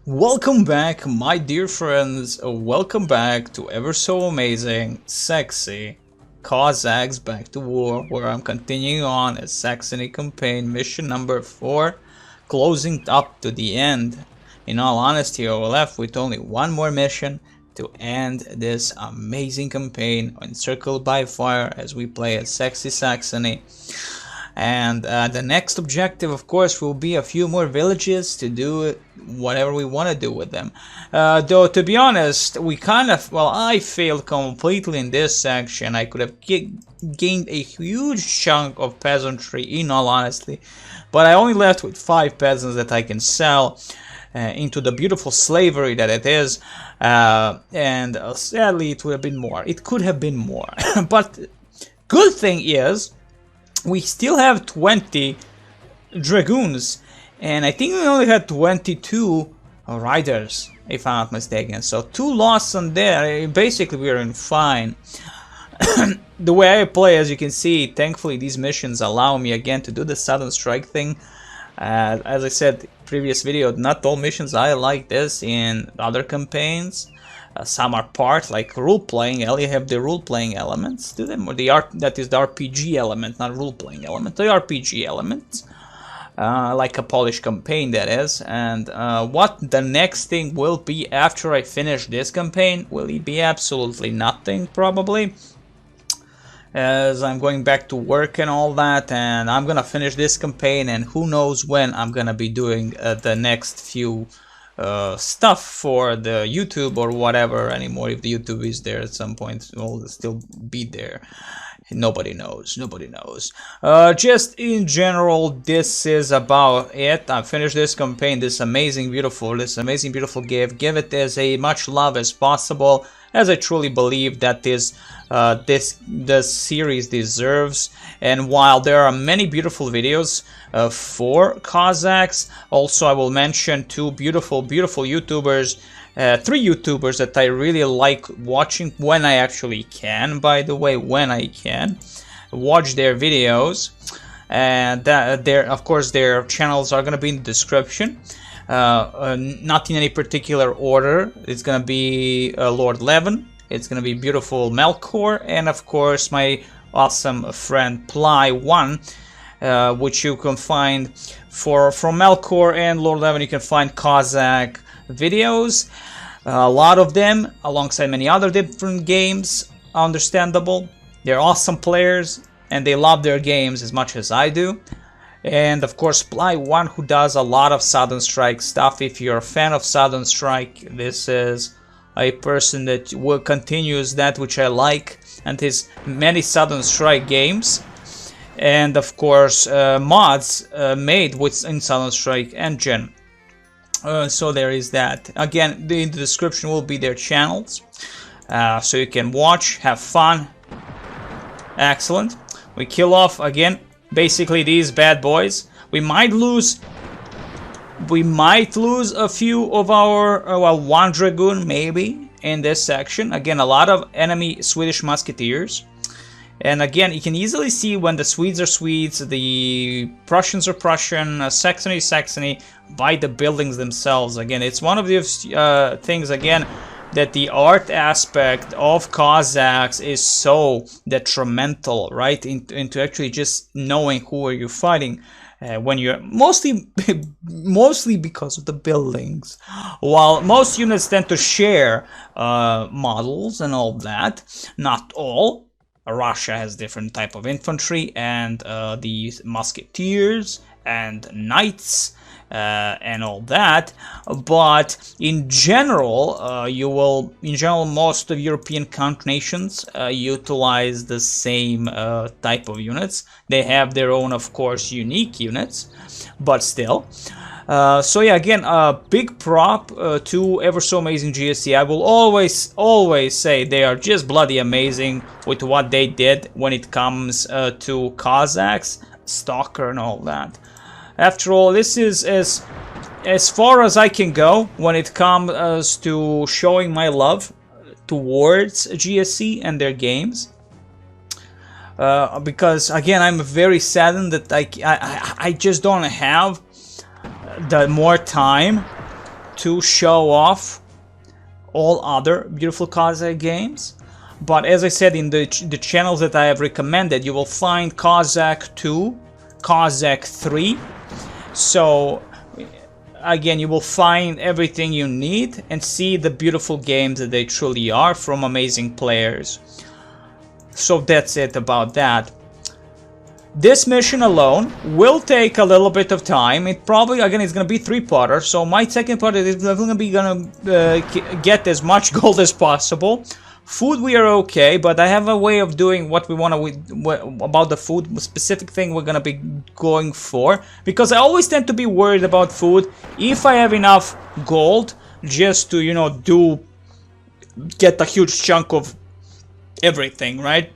Welcome back, my dear friends. Welcome back to ever so amazing, sexy Cossacks Back to War, where I'm continuing on a Saxony campaign, mission number 4, closing up to the end. In all honesty, we're left with only one more mission to end this amazing campaign, Encircled by Fire, as we play as sexy Saxony. And the next objective, of course, will be a few more villages to do whatever we want to do with them. Though, to be honest, I failed completely in this section. I could have gained a huge chunk of peasantry, in all honesty. But I only left with 5 peasants that I can sell into the beautiful slavery that it is. And sadly, it would have been more. It could have been more. But good thing is, we still have 20 dragoons, and I think we only had 22 riders, if I'm not mistaken. So 2 loss on there. Basically, we're in fine. The way I play, as you can see, thankfully these missions allow me again to do the sudden strike thing. As I said previous video, not all missions I like this in other campaigns. Some are part, like role-playing, you have the role-playing elements to them, or that is the RPG element, not role-playing element, the RPG element, like a Polish campaign, that is. And what the next thing will be after I finish this campaign, will it be absolutely nothing, probably, as I'm going back to work and all that, and I'm gonna finish this campaign, and who knows when I'm gonna be doing the next few stuff for the YouTube or whatever anymore. If the YouTube is there at some point, it will still be there. Nobody knows. Nobody knows. Just in general, this is about it. I finished this campaign, this amazing, beautiful gift. Give it as much love as possible, as I truly believe that this series deserves. And while there are many beautiful videos for Cossacks, also I will mention 2 beautiful YouTubers, 3 YouTubers that I really like watching when I actually can, by the way, when I can watch their videos. And of course their channels are gonna be in the description. Not in any particular order. It's gonna be Lord Levan, it's gonna be beautiful Melkor, and of course my awesome friend Pt.9, which you can find from Melkor and Lord Levan. You can find Cossack videos, a lot of them, alongside many other different games. Understandable, they're awesome players and they love their games as much as I do. And of course Pt.9, who does a lot of Sudden Strike stuff. If you're a fan of Sudden Strike, this is a person that will continues that which I like, and his many Sudden Strike games, and of course mods made in Sudden Strike engine. So there is that. Again, in the description will be their channels, so you can watch, have fun. Excellent. We kill off again basically these bad boys. We might lose a few of our, well, 1 dragoon maybe in this section. Again, a lot of enemy Swedish musketeers. And again, you can easily see when the Swedes are Swedes, the Prussians are Prussian, Saxony is Saxony, by the buildings themselves. Again, it's one of those things, again, that the art aspect of Cossacks is so detrimental, right, into actually just knowing who are you fighting. When you're mostly because of the buildings, while most units tend to share models and all that. Not all. Russia has different type of infantry, and the musketeers and knights and all that. But in general, most of European nations utilize the same type of units. They have their own, of course, unique units, but still. So yeah, again, a big prop to ever so amazing GSC. I will always say they are just bloody amazing with what they did when it comes to Cossacks, Stalker and all that. After all, this is as far as I can go when it comes to showing my love towards GSC and their games. Because again, I'm very saddened that I just don't have the more time to show off all other beautiful Cossack games. But as I said, in the channels that I have recommended, you will find Cossack 2, Cossack 3. So again, you will find everything you need and see the beautiful games that they truly are from amazing players. So that's it about that. This mission alone will take a little bit of time. It probably, again, it's going to be 3-parter. So my second part is definitely going to get as much gold as possible. Food we are okay, but I have a way of doing what we want to about the food, specific thing we're gonna be going for, because I always tend to be worried about food. If I have enough gold just to, you know, get a huge chunk of everything, right?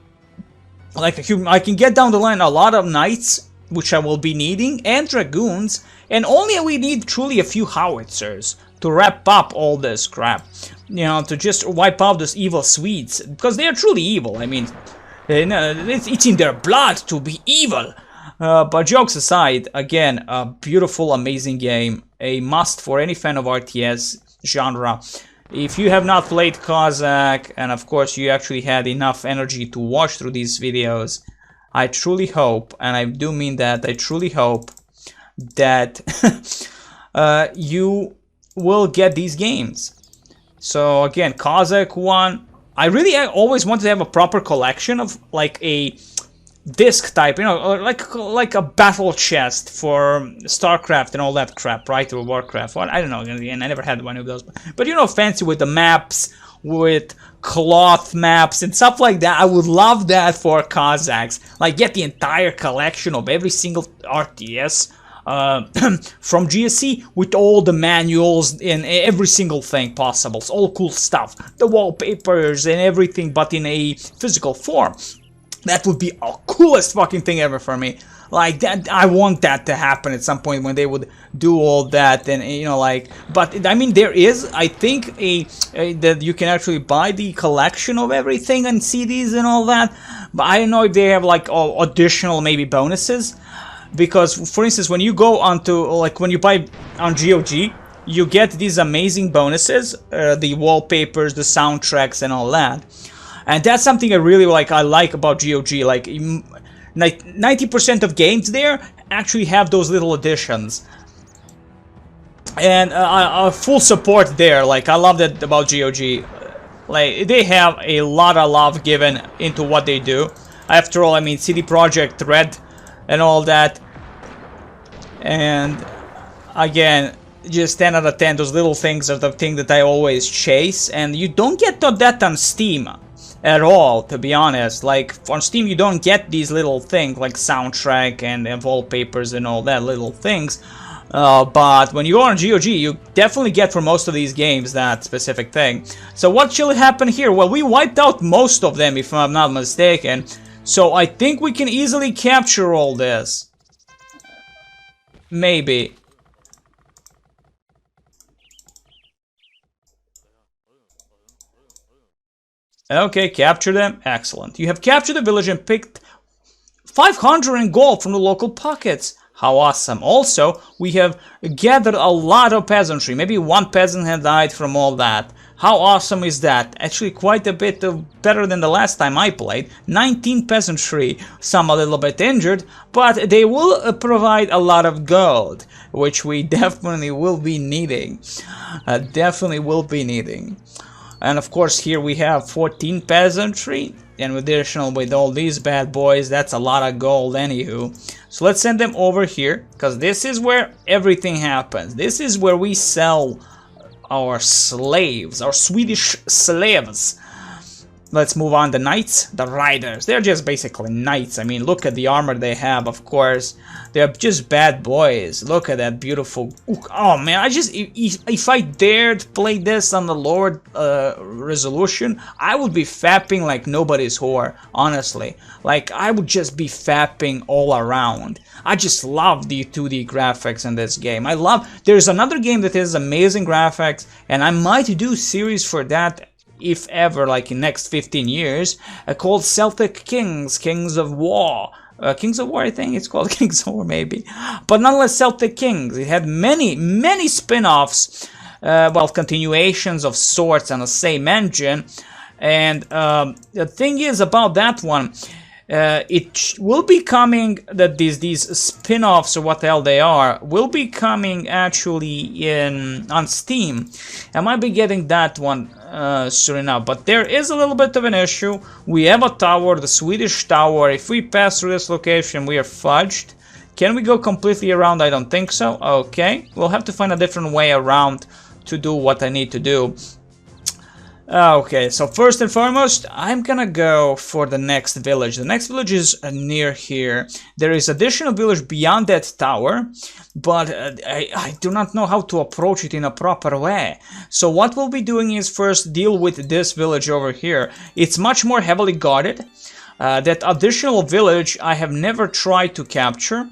Like I can get down the line a lot of knights, which I will be needing, and dragoons, and only we need truly a few howitzers to wrap up all this crap. You know, to just wipe out those evil Swedes, because they are truly evil. I mean, it's in their blood to be evil. But jokes aside, again, a beautiful, amazing game, a must for any fan of RTS genre. If you have not played Cossack, and of course you actually had enough energy to watch through these videos, I truly hope, and I do mean that, I truly hope that you will get these games. So again, Cossack 1, I always wanted to have a proper collection of like a disc type, you know, like a battle chest for StarCraft and all that crap, right? Or Warcraft. Well, I don't know, again, I never had one of those. But you know, fancy with the maps, with cloth maps and stuff like that. I would love that for Cossacks. Like, get the entire collection of every single RTS from GSC with all the manuals and every single thing possible. It's all cool stuff. The wallpapers and everything, but in a physical form. That would be a coolest fucking thing ever for me. Like that, I want that to happen at some point when they would do all that, and you know, like. But I mean, there is, I think, that you can actually buy the collection of everything and CDs and all that. But I don't know if they have like additional maybe bonuses. Because, for instance, when you go onto, like, when you buy on GOG, you get these amazing bonuses, the wallpapers, the soundtracks, and all that. And that's something I really like about GOG. Like, 90% of games there actually have those little additions. And full support there. Like, I love that about GOG. Like, they have a lot of love given into what they do. After all, I mean, CD Projekt Red and all that. And again, just 10 out of 10, those little things are the thing that I always chase, and you don't get that on Steam at all, to be honest. Like, on Steam you don't get these little things like soundtrack and wallpapers and all that little things, but when you go on GOG, you definitely get for most of these games that specific thing. So what should happen here? Well, we wiped out most of them, if I'm not mistaken. So I think we can easily capture all this. Maybe. Okay, capture them. Excellent. You have captured the village and picked 500 in gold from the local pockets. How awesome. Also, we have gathered a lot of peasantry. Maybe one peasant had died from all that. How awesome is that? Actually, quite a bit better than the last time I played. 19 peasantry, some a little bit injured, but they will provide a lot of gold, which we definitely will be needing. Definitely will be needing. And of course, here we have 14 peasantry, and additional with all these bad boys, that's a lot of gold anywho. So let's send them over here, because this is where everything happens. This is where we sell our slaves, our Swedish slaves. Let's move on. The knights, the riders, they're just basically knights. I mean, look at the armor they have, of course. They're just bad boys. Look at that beautiful... Oh man, if I dared play this on the lower resolution, I would be fapping like nobody's whore, honestly. Like, I would just be fapping all around. I just love the 2D graphics in this game. There's another game that has amazing graphics, and I might do series for that, if ever, like in next 15 years, called Celtic Kings, Kings of War. Kings of War, I think it's called Kings of War, maybe. But nonetheless, Celtic Kings. It had many spin-offs well, continuations of sorts on the same engine. And the thing is about that one, it will be coming, that these spin-offs, or what the hell they are, will be coming actually on Steam. I might be getting that one soon enough, but there is a little bit of an issue. We have a tower, the Swedish tower. If we pass through this location, we are fudged. Can we go completely around? I don't think so. Okay, we'll have to find a different way around to do what I need to do. Okay, so first and foremost, I'm gonna go for the next village. The next village is near here. There is additional village beyond that tower, but I do not know how to approach it in a proper way. So what we'll be doing is first deal with this village over here. It's much more heavily guarded. That additional village I have never tried to capture.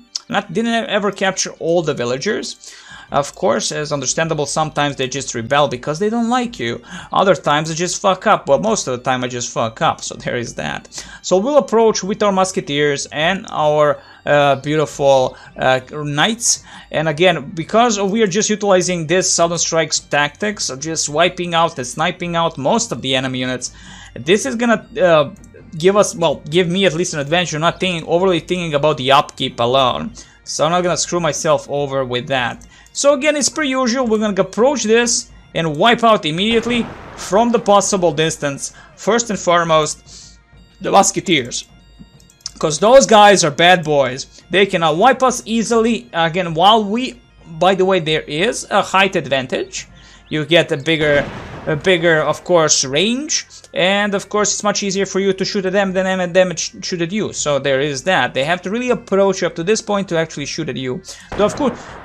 Didn't ever capture all the villagers. Of course, as understandable, sometimes they just rebel because they don't like you. Other times they just fuck up. Well, most of the time I just fuck up, so there is that. So we'll approach with our musketeers and our beautiful knights. And again, because we are just utilizing this Southern Strike's tactics of just wiping out and sniping out most of the enemy units, this is gonna give us, well, give me at least an advantage, not overly thinking about the upkeep alone. So I'm not gonna screw myself over with that. So again, it's per usual, we're gonna approach this and wipe out immediately from the possible distance. First and foremost, the musketeers, because those guys are bad boys. They cannot wipe us easily. Again, while we, by the way, there is a height advantage. You get a bigger, of course, range, and of course it's much easier for you to shoot at them than them shoot at you. So there is that. They have to really approach up to this point to actually shoot at you.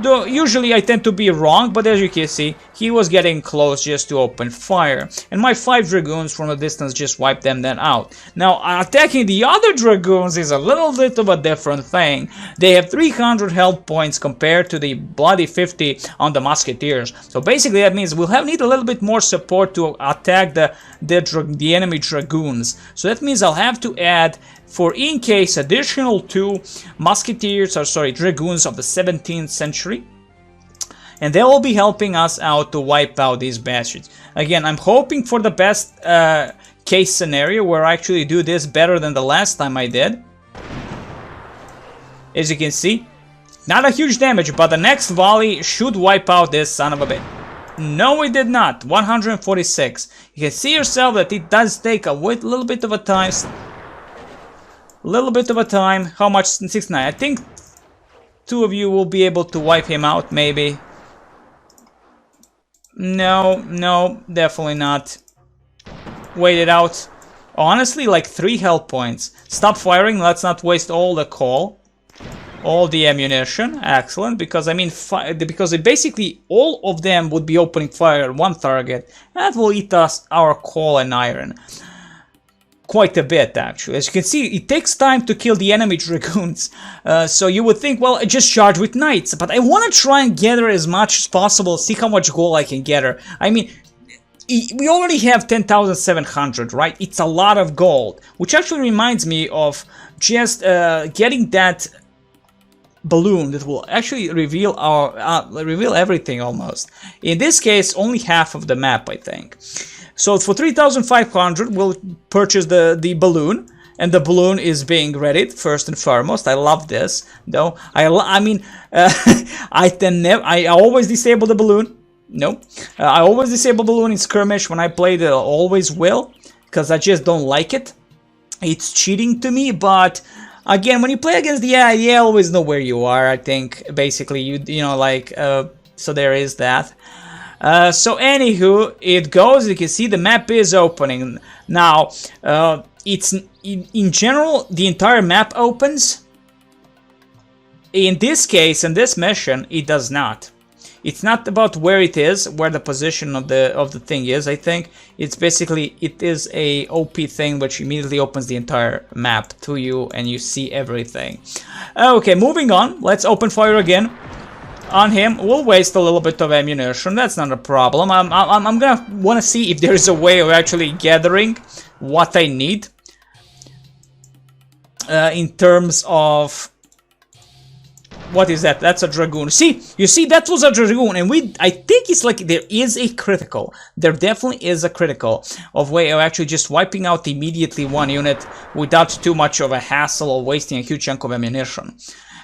Though usually I tend to be wrong, but as you can see, he was getting close just to open fire, and my 5 dragoons from a distance just wiped them then out. Now attacking the other dragoons is a little bit of a different thing. They have 300 health points compared to the bloody 50 on the musketeers. So basically that means we'll need a little bit more support to attack the enemy dragoons. So that means I'll have to add, for in case, additional 2 musketeers, or sorry, dragoons of the 17th century. And they will be helping us out to wipe out these bastards. Again, I'm hoping for the best case scenario where I actually do this better than the last time I did. As you can see, not a huge damage, but the next volley should wipe out this son of a bitch. No, it did not. 146. You can see yourself that it does take a little bit of a time. How much? 6-9. I think 2 of you will be able to wipe him out, maybe. No, definitely not. Wait it out. Honestly, like 3 health points. Stop firing. Let's not waste all the coal. All the ammunition, excellent, because I mean, because basically all of them would be opening fire at one target. That will eat us our coal and iron. Quite a bit, actually. As you can see, it takes time to kill the enemy dragoons. So you would think, well, just charge with knights. But I want to try and gather as much as possible, see how much gold I can gather. I mean, we already have 10,700, right? It's a lot of gold, which actually reminds me of just getting that balloon that will actually reveal reveal everything almost. In this case, only half of the map, I think. So for 3,500, we'll purchase the balloon, and the balloon is being readied first and foremost. I love this, though. I mean, I always disable the balloon. No, I always disable balloon in skirmish when I play. The always will, because I just don't like it. It's cheating to me, but. Again, when you play against the AI, you always know where you are, I think, basically, you know, like, so there is that. So anywho, it goes, you can see the map is opening. Now, it's, in general, the entire map opens. In this case, in this mission, it does not. It's not about where it is, where the position of the thing is, I think. It's basically, it is a OP thing which immediately opens the entire map to you and you see everything. Okay, moving on. Let's open fire again on him. We'll waste a little bit of ammunition. That's not a problem. I'm gonna want to see if there is a way of actually gathering what I need in terms of what is that? That's a dragoon. See, you see, that was a dragoon, and I think it's like there is a critical. There definitely is a critical of way of actually just wiping out immediately one unit without too much of a hassle or wasting a huge chunk of ammunition.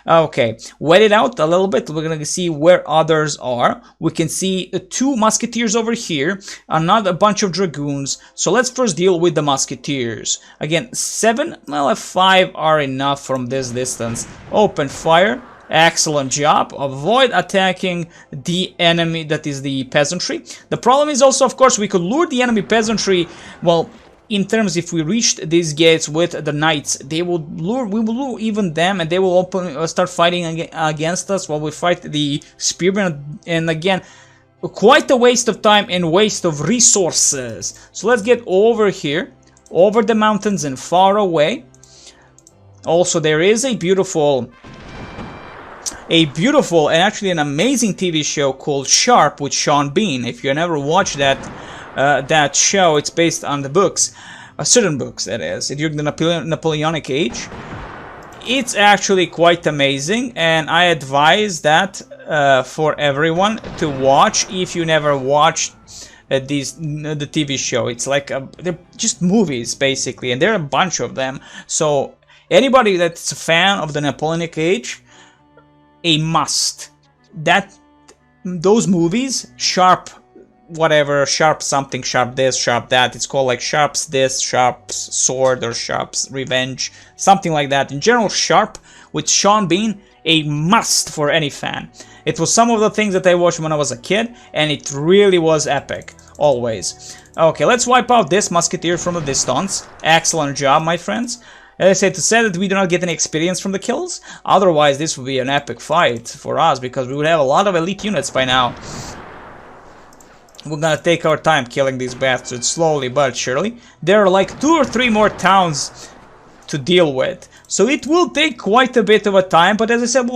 Okay, wait it out a little bit. We're gonna see where others are. We can see 2 musketeers over here, another bunch of dragoons. So let's first deal with the musketeers. Again, 7, well, 5 are enough from this distance. Open fire. Excellent job. Avoid attacking the enemy, that is the peasantry. The problem is also, of course, we could lure the enemy peasantry, well, in terms if we reached these gates with the knights, they will lure, we will lure even them, and they will start fighting against us while we fight the spearmen, and again, quite a waste of time and waste of resources. So let's get over here, over the mountains and far away. Also, there is a beautiful and actually an amazing TV show called Sharp with Sean Bean. If you never watched that show, it's based on the books, certain books that is, during the Napoleonic age. It's actually quite amazing, and I advise that for everyone to watch if you never watched the TV show. It's like they're just movies basically, and there are a bunch of them. So anybody that's a fan of the Napoleonic age, a must. Those movies, Sharp, whatever, Sharp something, Sharp this, Sharp that, it's called like Sharp's this, Sharp's sword, or Sharp's revenge, something like that. In general, Sharp with Sean Bean, a must for any fan. It was some of the things that I watched when I was a kid, and it really was epic, always. Okay, let's wipe out this musketeer from a distance. Excellent job, my friends. As I said, to say that we do not get any experience from the kills, otherwise this would be an epic fight for us, because we would have a lot of elite units by now. We're gonna take our time killing these bastards slowly but surely. There are like 2 or 3 more towns to deal with, so it will take quite a bit of a time. But as I said,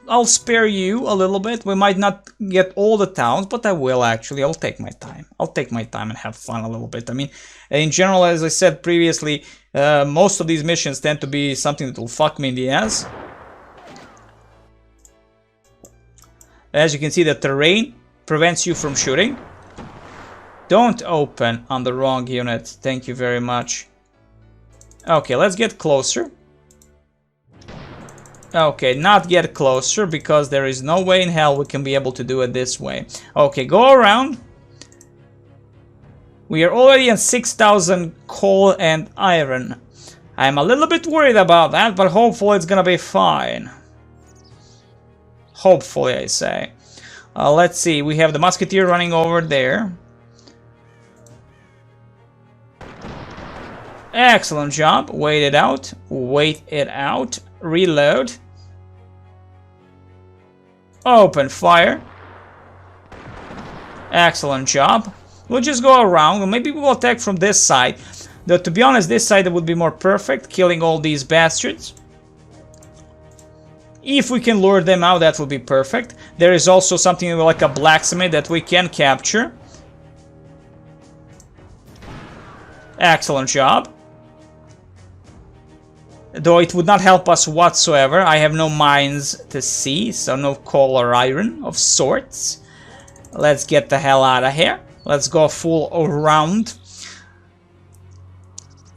I'll spare you a little bit. We might not get all the towns, but I will actually. I'll take my time. I'll take my time and have fun a little bit. I mean, in general, as I said previously, most of these missions tend to be something that will fuck me in the ass. As you can see, the terrain prevents you from shooting. Don't open on the wrong unit. Thank you very much. Okay, let's get closer. Okay, not get closer, because there is no way in hell we can be able to do it this way. Okay, go around. We are already at 6,000 coal and iron. I'm a little bit worried about that, but hopefully it's gonna be fine. Hopefully, I say. Let's see, we have the musketeer running over there. Excellent job. Wait it out. Wait it out. Reload. Open fire. Excellent job. We'll just go around. Maybe we'll attack from this side. Though, to be honest, this side would be more perfect, killing all these bastards. If we can lure them out, that would be perfect. There is also something like a blacksmith that we can capture. Excellent job. Though it would not help us whatsoever. I have no mines to see, so no coal or iron of sorts. Let's get the hell out of here. Let's go full around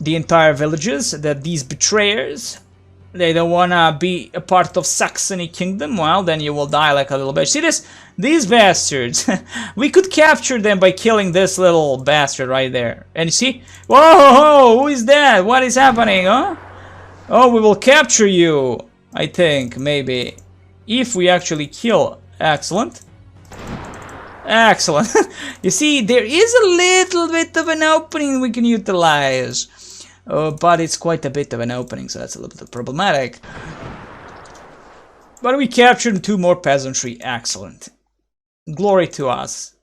the entire villages. That these betrayers, they don't wanna be a part of Saxony kingdom. Well, then you will die like a little bitch. See this? These bastards. We could capture them by killing this little bastard right there. And you see? Whoa, who is that? What is happening, huh? Oh, we will capture you, I think, maybe. If we actually kill. Excellent. Excellent. You see, there is a little bit of an opening we can utilize. But it's quite a bit of an opening, so that's a little bit problematic. But we captured 2 more peasantry. Excellent. Glory to us.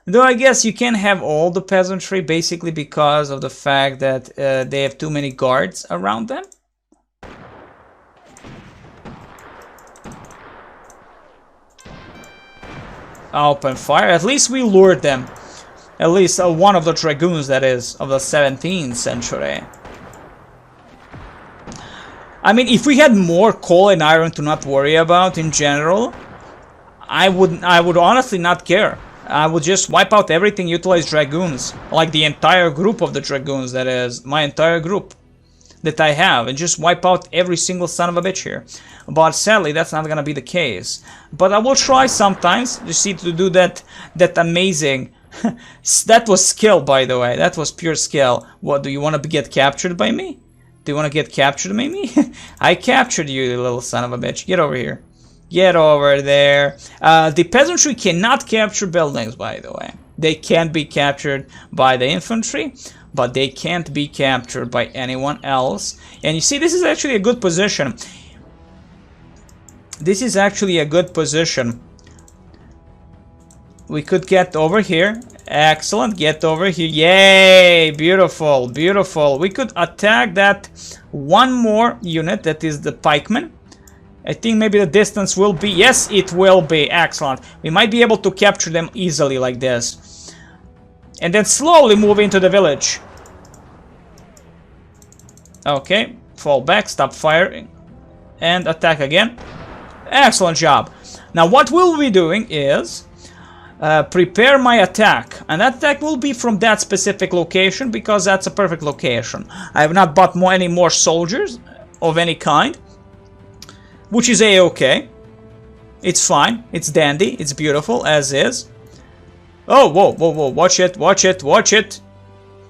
Though I guess you can't have all the peasantry, basically because of the fact that they have too many guards around them. Open fire. At least we lured them. At least one of the dragoons, that is, of the 17th century. I mean, if we had more coal and iron to not worry about in general, I would honestly not care. I would just wipe out everything, utilize dragoons, like the entire group of the dragoons, that is, my entire group that I have, and just wipe out every single son of a bitch here. But sadly, that's not gonna be the case. But I will try sometimes, you see, to do that amazing... That was skill, by the way, that was pure skill. What, do you want to get captured by me? Do you want to get captured by me? I captured you, you little son of a bitch. Get over here. Get over there. The peasantry cannot capture buildings, by the way. They can be captured by the infantry, but they can't be captured by anyone else. And you see, this is actually a good position. This is actually a good position. We could get over here. Excellent. Get over here. Yay! Beautiful. Beautiful. We could attack that one more unit. That is the pikemen. I think maybe the distance will be... Yes, it will be. Excellent. We might be able to capture them easily like this. And then slowly move into the village. Okay. Fall back. Stop firing. And attack again. Excellent job. Now what we'll be doing is... prepare my attack, and that attack will be from that specific location because that's a perfect location. I have not bought any more soldiers of any kind, which is a-okay. It's fine, it's dandy, it's beautiful as is. Oh, whoa, whoa, whoa, watch it, watch it, watch it.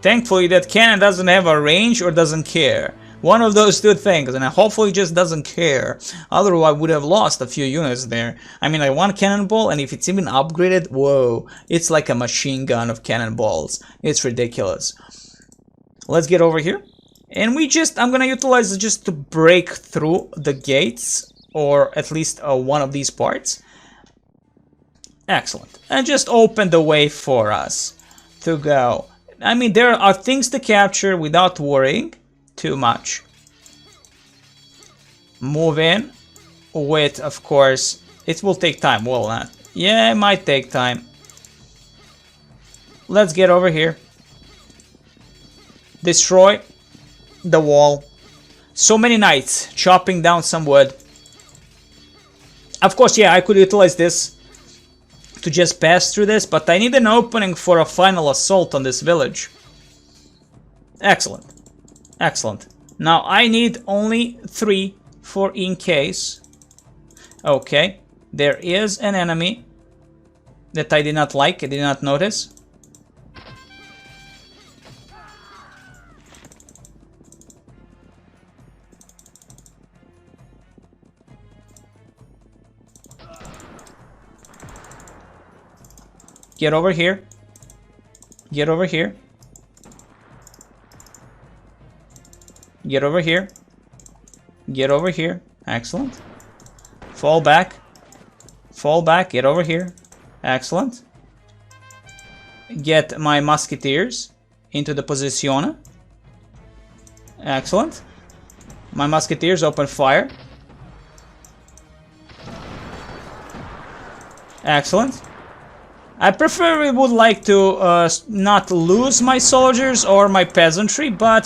Thankfully that cannon doesn't have a range or doesn't care. One of those two things, and hopefully just doesn't care. Otherwise, I would have lost a few units there. I mean, I want cannonball, and if it's even upgraded, whoa, it's like a machine gun of cannonballs. It's ridiculous. Let's get over here. And I'm gonna utilize it just to break through the gates, or at least one of these parts. Excellent. And just open the way for us to go. I mean, there are things to capture without worrying too much. Move in with, of course, it will take time, will not? Yeah, it might take time. Let's get over here. Destroy the wall. So many knights chopping down some wood. Of course, yeah, I could utilize this to just pass through this, but I need an opening for a final assault on this village. Excellent. Excellent. Now I need only 3 for in case. Okay. There is an enemy that I did not like. I did not notice. Get over here. Get over here. Get over here. Get over here. Excellent. Fall back. Fall back. Get over here. Excellent. Get my musketeers into the position. Excellent. My musketeers open fire. Excellent. I prefer would like to not lose my soldiers or my peasantry, but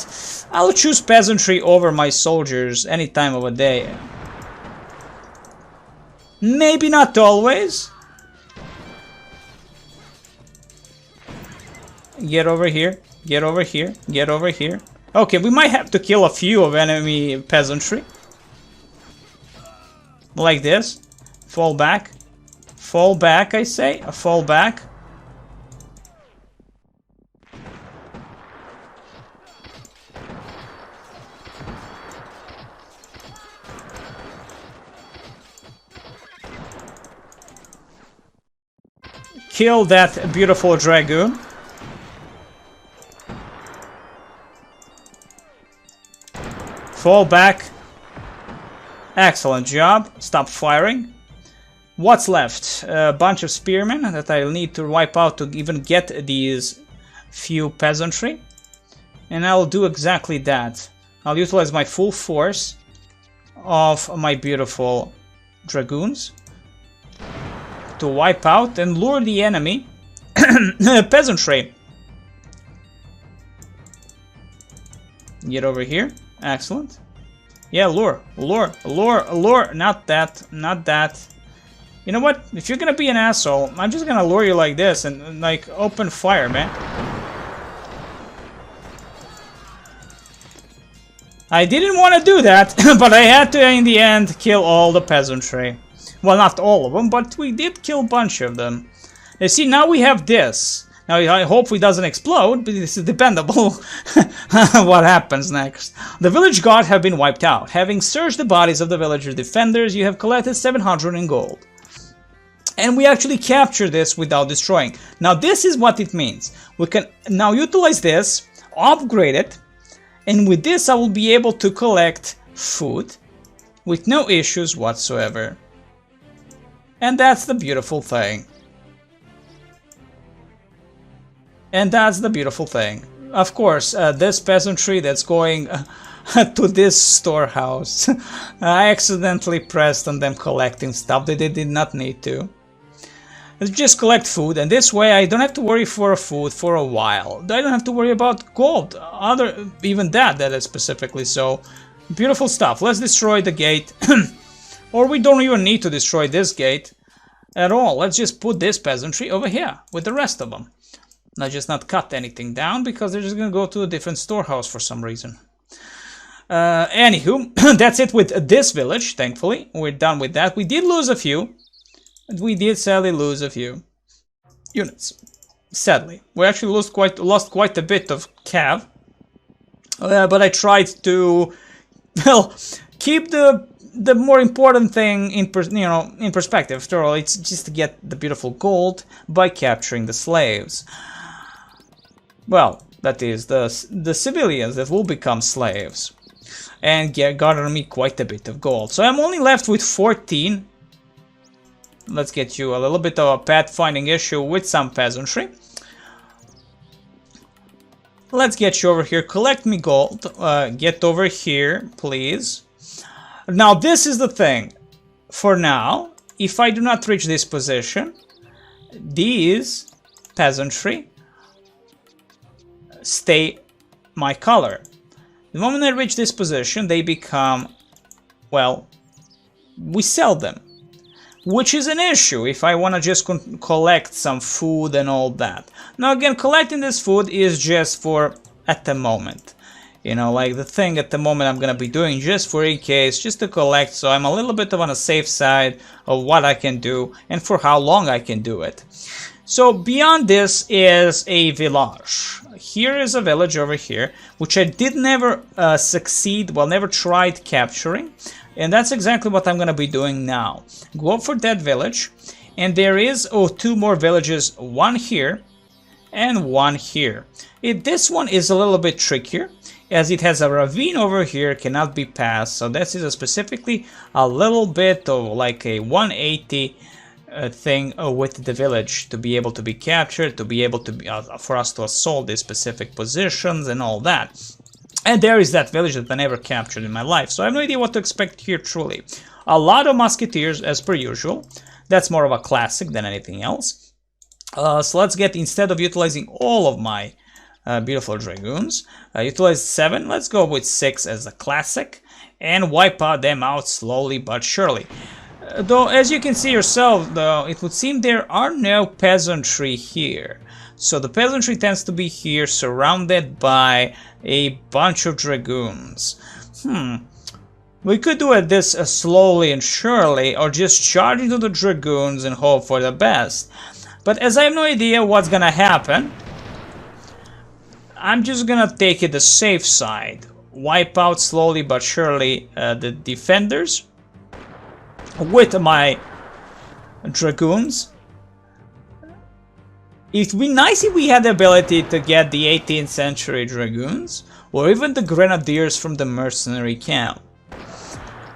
I'll choose peasantry over my soldiers any time of the day. Maybe not always. Get over here. Get over here. Get over here. Okay, we might have to kill a few of enemy peasantry. Like this. Fall back. Fall back, I say. Fall back. Kill that beautiful dragoon. Fall back. Excellent job. Stop firing. What's left? A bunch of spearmen that I'll need to wipe out to even get these few peasantry. And I'll do exactly that. I'll utilize my full force of my beautiful dragoons to wipe out and lure the enemy peasantry. Get over here. Excellent. Yeah, lure, lure, lure, lure. Not that, not that. You know what? If you're gonna be an asshole, I'm just gonna lure you like this and like open fire, man. I didn't want to do that, but I had to in the end kill all the peasantry. Well, not all of them, but we did kill a bunch of them. You see, now we have this. Now, I hope it doesn't explode, but this is dependable what happens next. The village guard have been wiped out. Having searched the bodies of the villager defenders, you have collected 700 in gold. And we actually capture this without destroying. Now, this is what it means. We can now utilize this, upgrade it, and with this I will be able to collect food with no issues whatsoever. And that's the beautiful thing. And that's the beautiful thing. Of course, this peasantry that's going to this storehouse, I accidentally pressed on them collecting stuff that they did not need to. Let's just collect food, and this way I don't have to worry for food for a while. I don't have to worry about gold, even that is specifically so. Beautiful stuff. Let's destroy the gate. Or we don't even need to destroy this gate at all. Let's just put this peasantry over here with the rest of them. Just not cut anything down because they're just gonna go to a different storehouse for some reason. Anywho, that's it with this village. Thankfully, we're done with that. We did lose a few. We did sadly lose a few units. Sadly, we actually lost quite a bit of cav. But I tried to, well, keep the more important thing in perspective. After all, it's just to get the beautiful gold by capturing the slaves. Well, that is the civilians that will become slaves and garner me quite a bit of gold. So I'm only left with 14. Let's get you a little bit of a pathfinding issue with some peasantry. Let's get you over here. Collect me gold. Get over here, please. Now, this is the thing. For now, if I do not reach this position, these peasantry stay my color. The moment I reach this position, they become, well, we sell them. Which is an issue if I want to just collect some food and all that. Now again, collecting this food is just for at the moment. You know, like the thing at the moment I'm going to be doing just for in case, just to collect, so I'm a little bit on a safe side of what I can do and for how long I can do it. So beyond this is a village. Here is a village over here, which I did never succeed, well, never tried capturing. And that's exactly what I'm going to be doing now. Go up for that village, and there is two more villages, one here and one here. This one is a little bit trickier, as it has a ravine over here, cannot be passed. So this is specifically a little bit of like a 180 thing with the village to be able to be captured, to be able to be, for us to assault these specific positions and all that. And there is that village that I never captured in my life, so I have no idea what to expect here truly. A lot of musketeers as per usual. That's more of a classic than anything else. So let's get, instead of utilizing all of my beautiful dragoons, utilize 7, let's go with 6 as a classic, and wipe them out slowly but surely. Though, as you can see yourself, though, it would seem there are no peasantry here. So the peasantry tends to be here, surrounded by a bunch of dragoons. We could do it this slowly and surely, or just charge into the dragoons and hope for the best. But as I have no idea what's gonna happen, I'm just gonna take it the safe side. Wipe out slowly but surely the defenders with my dragoons. It would be nice if we had the ability to get the 18th century dragoons, or even the grenadiers from the mercenary camp.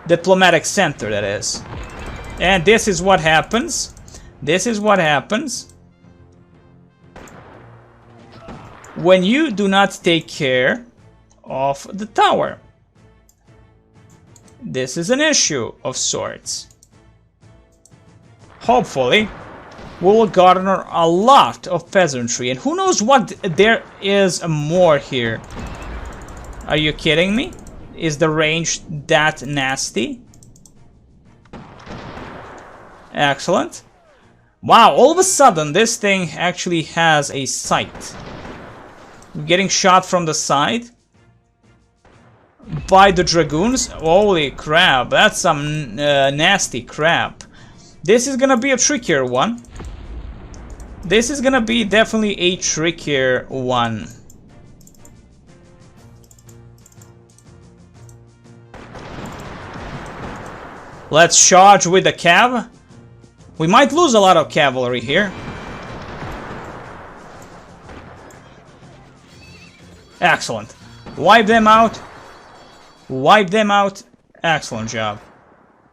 Diplomatic center, that is. And this is what happens. This is what happens when you do not take care of the tower. This is an issue of sorts. Hopefully, we will garner a lot of peasantry, and who knows what there is more here. Are you kidding me? Is the range that nasty? Excellent. Wow, all of a sudden this thing actually has a sight. Getting shot from the side by the dragoons. Holy crap, that's some nasty crap. This is gonna be a trickier one. This is gonna be definitely a trickier one. Let's charge with the cav. We might lose a lot of cavalry here. Excellent. Wipe them out. Wipe them out. Excellent job.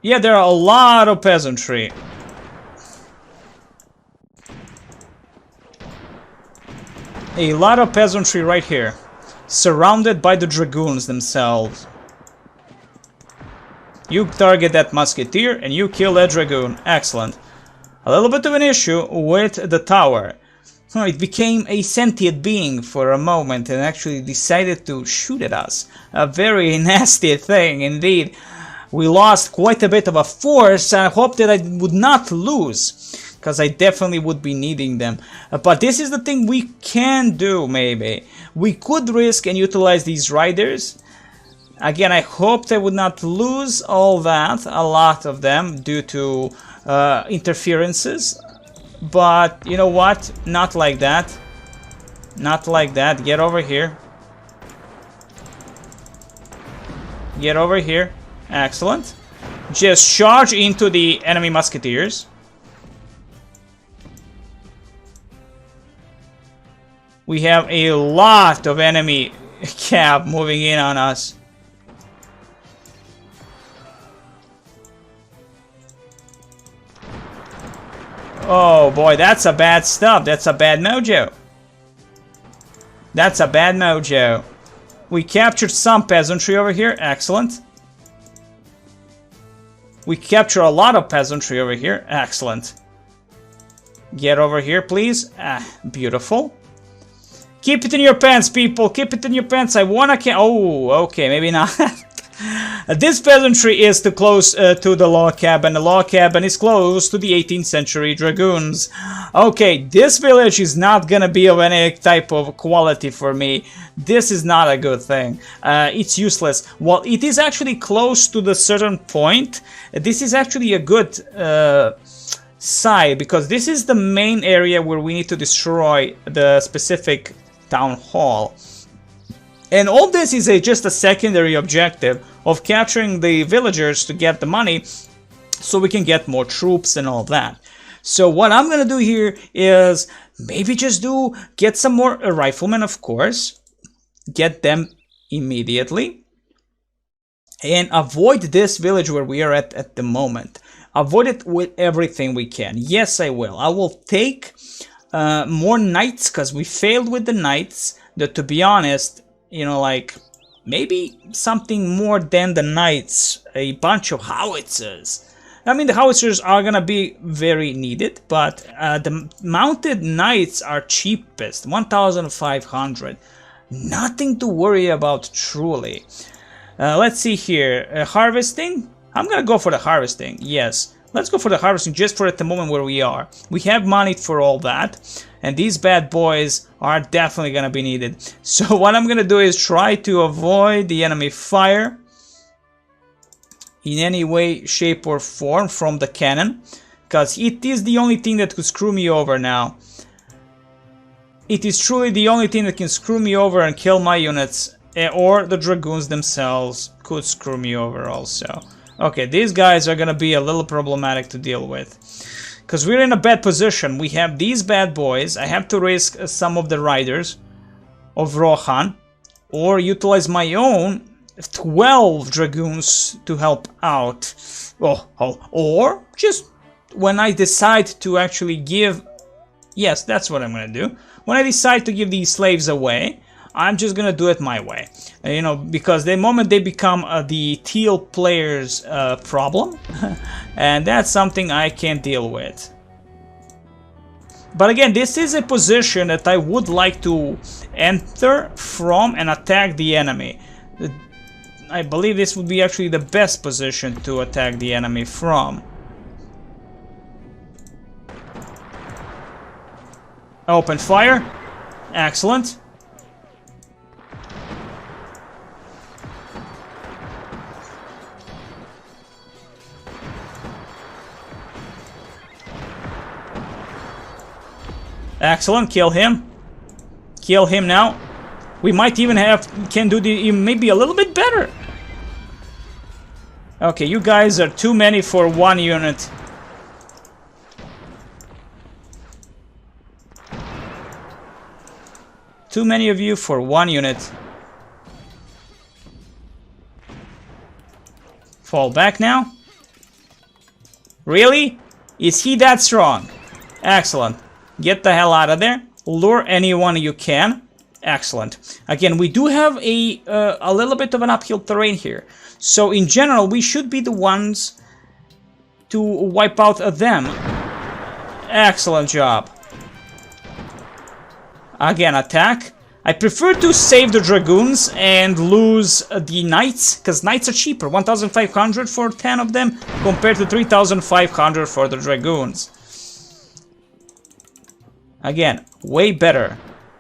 Yeah, there are a lot of peasantry. A lot of peasantry right here. Surrounded by the dragoons themselves. You target that musketeer and you kill that dragoon. Excellent. A little bit of an issue with the tower. It became a sentient being for a moment and actually decided to shoot at us. A very nasty thing indeed. We lost quite a bit of a force. I hope that I would not lose, because I definitely would be needing them. But this is the thing we can do, maybe. We could risk and utilize these riders. Again, I hoped I would not lose all that, a lot of them, due to interferences. But, you know what? Not like that. Not like that. Get over here. Get over here. Excellent. Just charge into the enemy musketeers. We have a lot of enemy cav moving in on us. Oh boy, that's a bad stuff. That's a bad mojo. That's a bad mojo. We captured some peasantry over here. Excellent. We capture a lot of peasantry over here. Excellent. Get over here, please. Ah, beautiful. Keep it in your pants, people. Keep it in your pants. I wanna... Oh, okay, maybe not. This peasantry is too close to the log cabin. The log cabin is close to the 18th century dragoons. Okay, this village is not gonna be of any type of quality for me. This is not a good thing. It's useless. Well, it is actually close to the certain point. This is actually a good side, because this is the main area where we need to destroy the specific town hall. And all this is just a secondary objective of capturing the villagers to get the money so we can get more troops and all that. So what I'm gonna do here is maybe just get some more riflemen, of course. Get them immediately. And avoid this village where we are at the moment. Avoid it with everything we can. Yes, I will. I will take more knights, because we failed with the knights. That, to be honest, you know, like, maybe something more than the knights, a bunch of howitzers. I mean, the howitzers are gonna be very needed, but the mounted knights are cheapest, 1,500. Nothing to worry about, truly. Let's see here, harvesting? I'm gonna go for the harvesting, yes. Let's go for the harvesting just for at the moment where we are. We have money for all that. And these bad boys are definitely gonna be needed. So what I'm gonna do is try to avoid the enemy fire in any way, shape or form from the cannon, because it is the only thing that could screw me over now. It is truly the only thing that can screw me over and kill my units, or the dragoons themselves could screw me over also. Okay, these guys are gonna be a little problematic to deal with. Because we're in a bad position. We have these bad boys. I have to risk some of the riders of Rohan, or utilize my own 12 dragoons to help out. Or just when I decide to actually give... Yes, that's what I'm going to do. When I decide to give these slaves away, I'm just going to do it my way. You know, because the moment they become the teal players' problem, and that's something I can't deal with. But again, this is a position that I would like to enter from and attack the enemy. I believe this would be actually the best position to attack the enemy from. Open fire. Excellent. Excellent. Kill him. Kill him now. We might even can do maybe a little bit better. Okay, you guys are too many for one unit. Too many of you for one unit. Fall back now. Really? Is he that strong? Excellent. Get the hell out of there. Lure anyone you can. Excellent. Again, we do have a little bit of an uphill terrain here. So in general, we should be the ones to wipe out them. Excellent job. Again, attack. I prefer to save the dragoons and lose the knights, because knights are cheaper. 1,500 for 10 of them compared to 3,500 for the dragoons. Again, way better,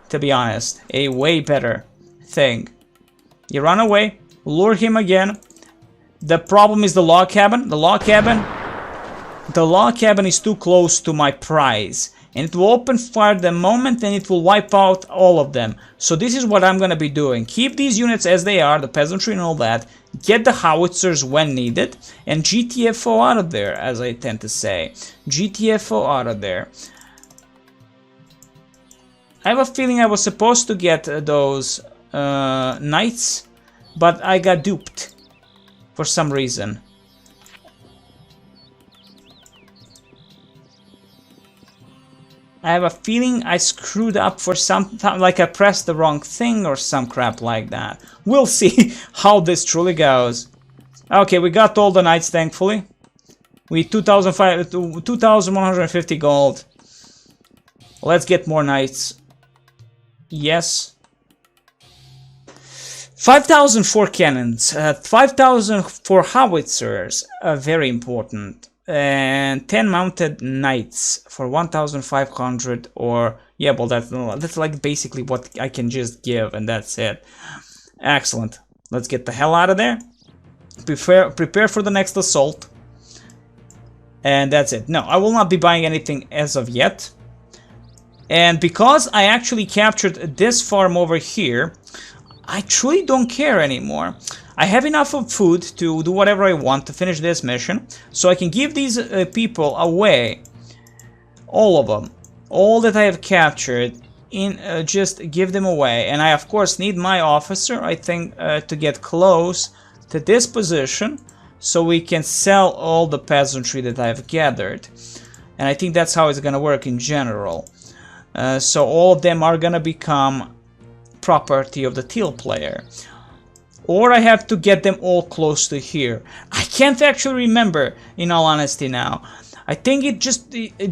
to be honest. A way better thing. You run away, lure him again. The problem is the log cabin. The log cabin is too close to my prize. And it will open fire the moment and it will wipe out all of them. So this is what I'm going to be doing. Keep these units as they are, the peasantry and all that. Get the howitzers when needed. And GTFO out of there, as I tend to say. GTFO out of there. I have a feeling I was supposed to get those knights, but I got duped for some reason. I have a feeling I screwed up for some time, like I pressed the wrong thing or some crap like that. We'll see how this truly goes. Okay, we got all the knights, thankfully. We 2,150 gold. Let's get more knights. Yes. 5,000 for cannons, 5,000 for howitzers, very important. And 10 mounted knights for 1,500, or yeah, well that's like basically what I can just give, and that's it. Excellent. Let's get the hell out of there. Prepare for the next assault. And that's it. No, I will not be buying anything as of yet. And because I actually captured this farm over here, I truly don't care anymore. I have enough of food to do whatever I want to finish this mission, so I can give these people away, all of them, all that I have captured, just give them away. And I of course need my officer, I think, to get close to this position, so we can sell all the peasantry that I've gathered. And I think that's how it's gonna work in general. So all of them are gonna become property of the teal player. Or I have to get them all close to here. I can't actually remember, in all honesty now. I think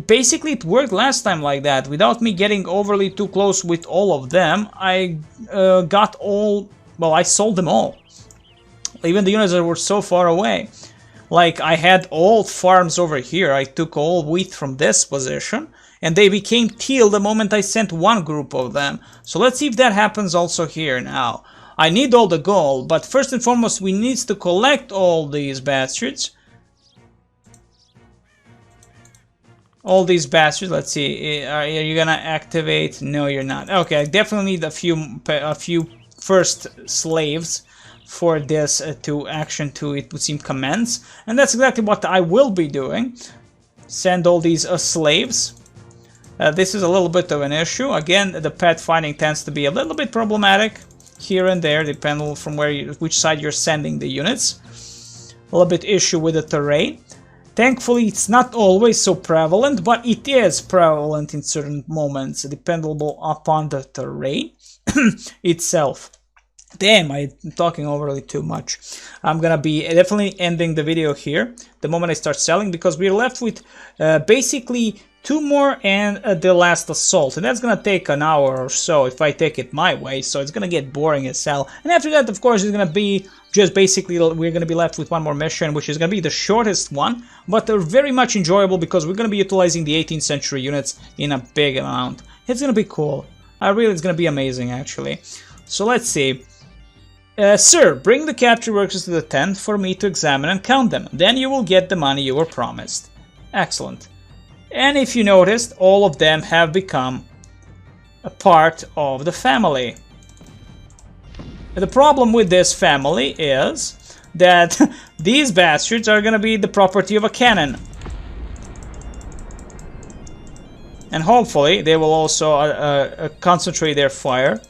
basically it worked last time like that. Without me getting overly too close with all of them, I got all, well, I sold them all. Even the units that were so far away. Like, I had all farms over here. I took all wheat from this position, and they became teal the moment I sent one group of them. So let's see if that happens also here now. I need all the gold, but first and foremost we need to collect all these bastards. All these bastards, let's see, are you gonna activate? No, you're not. Okay, I definitely need a few first slaves for this action to, it would seem, commence. And that's exactly what I will be doing. Send all these slaves. This is a little bit of an issue. Again, the pet finding tends to be a little bit problematic here and there, depending from which side you're sending the units. A little bit issue with the terrain. Thankfully, it's not always so prevalent, but it is prevalent in certain moments, dependable upon the terrain itself. Damn, I'm talking overly too much. I'm gonna be definitely ending the video here the moment I start selling, because we're left with basically 2 more and the last assault, and that's gonna take an hour or so if I take it my way, so it's gonna get boring as hell. And after that, of course, it's gonna be just basically we're gonna be left with one more mission, which is gonna be the shortest one, but they're very much enjoyable because we're gonna be utilizing the 18th century units in a big amount. It's gonna be cool. It's gonna be amazing, actually. So let's see. Sir, bring the captured workers to the tent for me to examine and count them. Then you will get the money you were promised. Excellent. And if you noticed, all of them have become a part of the family. The problem with this family is that these bastards are gonna be the property of a cannon. And hopefully they will also concentrate their fire.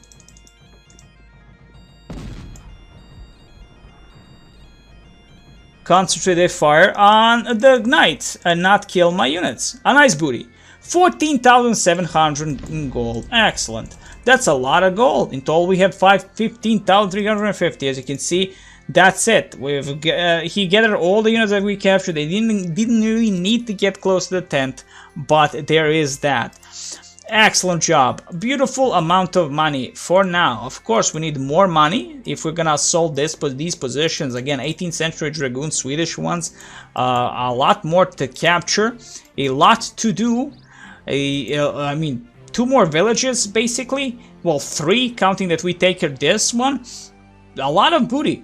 Concentrate their fire on the knights and not kill my units. A nice booty. 14,700 in gold. Excellent. That's a lot of gold. In total we have 15,350. As you can see, that's it. He gathered all the units that we captured. They didn't really need to get close to the tent, but there is that. Excellent job. Beautiful amount of money for now. Of course, we need more money if we're gonna assault these positions. Again, 18th century dragoon, Swedish ones. A lot more to capture. A lot to do. I mean, 2 more villages, basically. Well, 3, counting that we take care of this one. A lot of booty,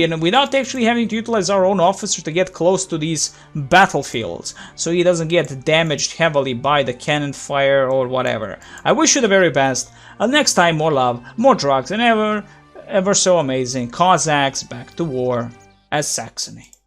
and without actually having to utilize our own officers to get close to these battlefields, so he doesn't get damaged heavily by the cannon fire or whatever. I wish you the very best. Next time, more love, more drugs, and ever so amazing Cossacks Back to War as Saxony.